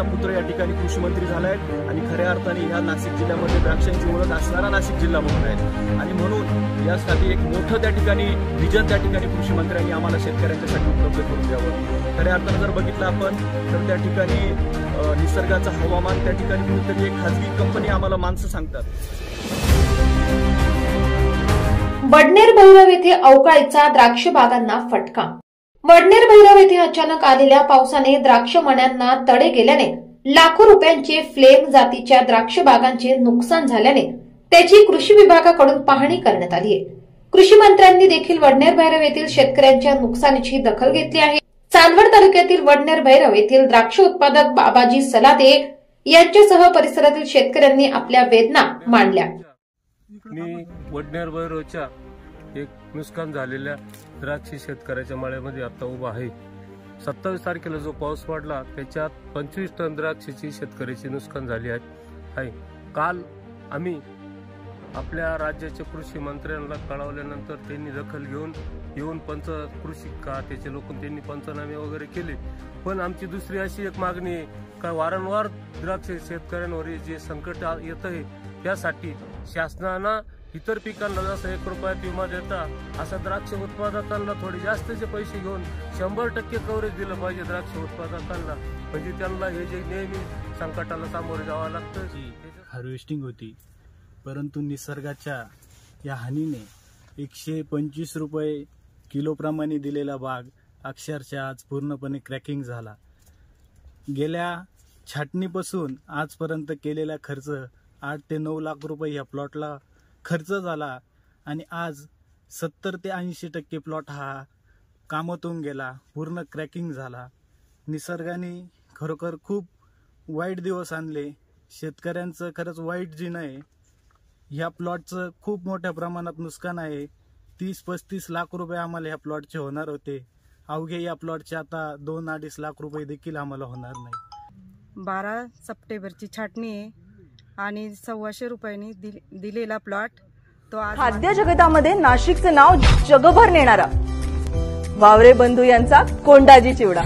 शेतकऱ्याचा पुत्र या ठिकाणी कृषी मंत्री झालाय आणि खऱ्या अर्थाने ह्या नाशिक जिल्ह्यामध्ये द्राक्षांची ओळख असणारा नाशिक जिल्हा म्हणून आहे आणि म्हणून यासाठी एक मोठं त्या ठिकाणी विजन त्या ठिकाणी कृषी मंत्र्यांनी आम्हाला शेतकऱ्यांच्यासाठी उपलब्ध करून द्यावं। खऱ्या अर्थाने जर बघितलं आपण तर त्या ठिकाणी निसर्गाचं हवामान त्या ठिकाणी कुठेतरी एक खाजगी कंपनी आम्हाला माणसं सांगतात। वडनेर भैरव येथे अवकाळीचा द्राक्ष बागांना फटका। वडनेर भैरव येथे अचानक आलेल्या पावसाने द्राक्ष मण्यांना तडे गेल्याने लाखो रुपयांचे फ्लेम जातीच्या द्राक्ष बागांचे नुकसान झाल्याने त्याची कृषी विभागाकडून पाहणी करण्यात आली आहे। कृषी मंत्र्यांनी देखील वडनेर भैरव येथील शेतकऱ्यांच्या नुकसानीची दखल घेतली आहे। चांदवड तालुक्यातील वडनेर भैरव येथील द्राक्ष उत्पादक बाबाजी सलाते यांच्यासह परिसरातील शेतकऱ्यांनी आपल्या वेदना मांडल्या। मी वडनेर भैरवच्या एक नुकसान झालेल्या द्राक्ष शेतकऱ्याच्या मळ्यामध्ये आता उभा आहे। 27 तारखेला जो पाऊस पडला त्याच्यात 25 टन द्राक्षाची शेतकऱ्याची नुकसान झाली आहे। काल आम्ही आपल्या राज्याच्या कृषी मंत्र्यांना कळवल्यानंतर त्यांनी दखल घेऊन येऊन कृषी खात्याचे लोक त्यांनी पंचनामे वगैरे केले। पण आमची दुसरी अशी एक मागणी आहे का वारंवार द्राक्ष शेतकऱ्यांवर जे संकट येत आहे त्यासाठी शासनानं इतर पिकांना जसं 1 रुपयात विमा देता असं द्राक्ष उत्पादकांना थोडे जास्तचे पैसे घेऊन 100% कव्हरेज दिलं पाहिजे द्राक्ष उत्पादकांना, म्हणजे त्यांना हे जे नेहमी संकटाला सामोरे जावं लागतं। हार्वेस्टिंग होती परंतु निसर्गाच्या या हानीने 125 रुपये किलोप्रमाणे दिलेला बाग अक्षरशः आज पूर्णपणे क्रॅकिंग झाला। गेल्या छाटणीपासून आजपर्यंत केलेला खर्च 8 ते 9 लाख रुपये या प्लॉटला खर्च झाला आणि आज 70 ते 80% प्लॉट हा कामातून गेला, पूर्ण क्रॅकिंग झाला। निसर्गाने खरोखर खूप वाईट दिवस आणले। शेतकऱ्यांचं खरंच वाईट जीवन आहे। ह्या प्लॉटचं खूप मोठ्या प्रमाणात नुकसान आहे। 30-35 लाख रुपये आम्हाला ह्या प्लॉटचे होणार होते, अवघे या प्लॉटचे आता 2-2.5 लाख रुपये देखील आम्हाला होणार नाही। 12 सप्टेंबरची छाटणी आहे आणि 125 रुपयांनी दिलेला प्लॉट तो आज खाद्य जगतामध्ये नाशिकचं नाव जगभर नेणारा वावरे बंधू यांचा कोंडाजी चिवडा।